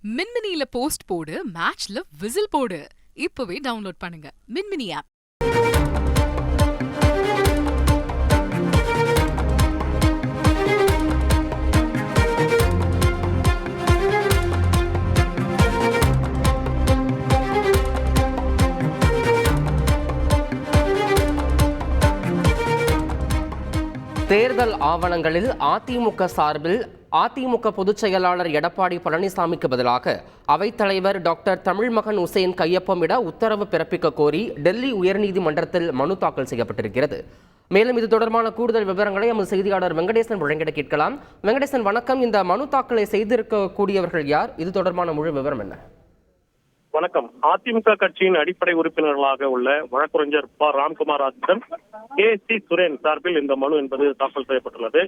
மின்மினியில post போடு, மேட்ச்ல whistle போடு. இப்பவே டவுன்லோட் பண்ணுங்க மின்மினி ஆப். தேர்தல் ஆவணங்களில் அதிமுக சார்பில் அதிமுக பொதுச் செயலாளர் எடப்பாடி பழனிசாமிக்கு பதிலாக அவைத்தலைவர் டாக்டர் தமிழ்மகன் உசேன் கையொப்பமிட உத்தரவு பிறப்பிக்க கோரி டெல்லி உயர்நீதிமன்றத்தில் மனு தாக்கல் செய்யப்பட்டிருக்கிறது. மேலும் இது தொடர்பான கூடுதல் விவரங்களை நமது செய்தியாளர் வெங்கடேசன் வழங்கிட கேட்கலாம். வெங்கடேசன் வணக்கம். இந்த மனு தாக்கலை செய்திருக்கக்கூடியவர்கள் யார்? இது தொடர்பான முழு விவரம் என்ன? வணக்கம். அதிமுக கட்சியின் அடிப்படை உறுப்பினர்களாக உள்ள வழக்கறிஞர் ப. ராம்குமார் ஆதித்தன், கே.சி. சுரேன் சார்பில் இந்த மனு என்பது தாக்கல் செய்யப்பட்டுள்ளது.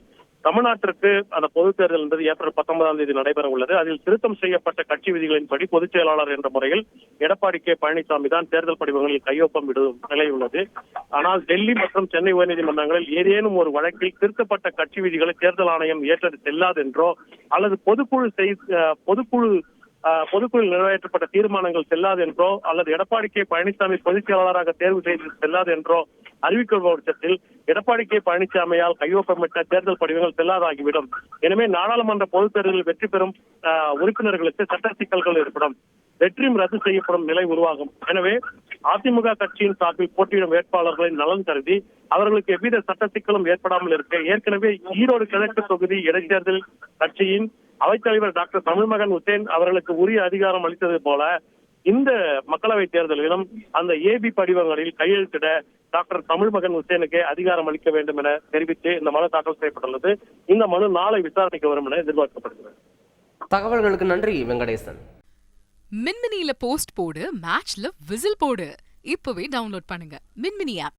தமிழ்நாட்டிற்கு அந்த பொதுத் தேர்தல் என்பது ஏப்ரல் 19ஆம் தேதி நடைபெற உள்ளது. அதில் திருத்தம் செய்யப்பட்ட கட்சி விதிகளின்படி பொதுச் செயலாளர் என்ற முறையில் எடப்பாடி கே. பழனிசாமி தான் தேர்தல் படிவங்களில் கையொப்பம் விடும் நிலை உள்ளது. ஆனால் டெல்லி மற்றும் சென்னை உயர்நீதிமன்றங்களில் ஏதேனும் ஒரு வழக்கில் திருத்தப்பட்ட கட்சி விதிகளை தேர்தல் ஆணையம் ஏற்றது செல்லாது என்றோ அல்லது பொதுக்குழு நிறைவேற்றப்பட்ட தீர்மானங்கள் செல்லாது என்றோ அல்லது எடப்பாடி கே. பழனிசாமி பொதுச் செயலாளராக தேர்வு செய்து செல்லாது என்றோ அறிவிக்கும் பட்சத்தில் எடப்பாடி கே. பழனிசாமியால் கையொப்பமிட்ட தேர்தல் படிவங்கள் செல்லாதாகிவிடும். எனவே நாடாளுமன்ற பொதுத் தேர்தலில் வெற்றி பெறும் உறுப்பினர்களுக்கு சட்ட சிக்கல்கள் ஏற்படும், வெற்றியும் ரத்து செய்யப்படும் நிலை உருவாகும். எனவே அதிமுக கட்சியின் சார்பில் போட்டியிடும் வேட்பாளர்களின் நலன் கருதி அவர்களுக்கு எவ்வித சட்ட சிக்கலும் ஏற்படாமல் இருக்க ஏற்கனவே ஈரோடு கிழக்கு தொகுதி இடைத்தேர்தல் கட்சியின் அவைத்தலைவர் டாக்டர் தமிழ்மகன் உசேன் அவர்களுக்கு உரிய அதிகாரம் அளித்தது போல இந்த மக்களவைத் தேர்தலிலும் அந்த ஏபி படிவங்களில் கையெழுத்திட டாக்டர் தமிழ்மகன் உசேனுக்கு அதிகாரம் அளிக்க வேண்டும் என தெரிவித்து இந்த மனு தாக்கல் செய்யப்பட்டுள்ளது. இந்த மனு நாளை விசாரணைக்கு வரும் என எதிர்பார்க்கப்படுகிறது. தகவல்களுக்கு நன்றி வெங்கடேசன். மின்மினியில போஸ்ட் போடு, மேட்ச்ல விசில் போடு. இப்பவே டவுன்லோட் பண்ணுங்க மின்மினி ஆப்.